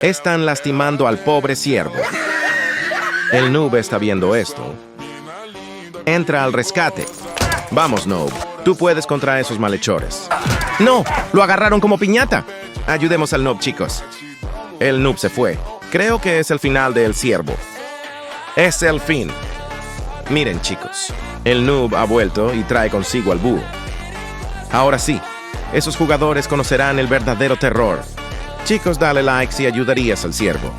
Están lastimando al pobre ciervo. El noob está viendo esto. Entra al rescate. Vamos, noob. Tú puedes contra esos malhechores. ¡No! ¡Lo agarraron como piñata! Ayudemos al noob, chicos. El noob se fue. Creo que es el final del ciervo. Es el fin. Miren, chicos. El noob ha vuelto y trae consigo al búho. Ahora sí, esos jugadores conocerán el verdadero terror. Chicos, dale like si ayudarías al ciervo.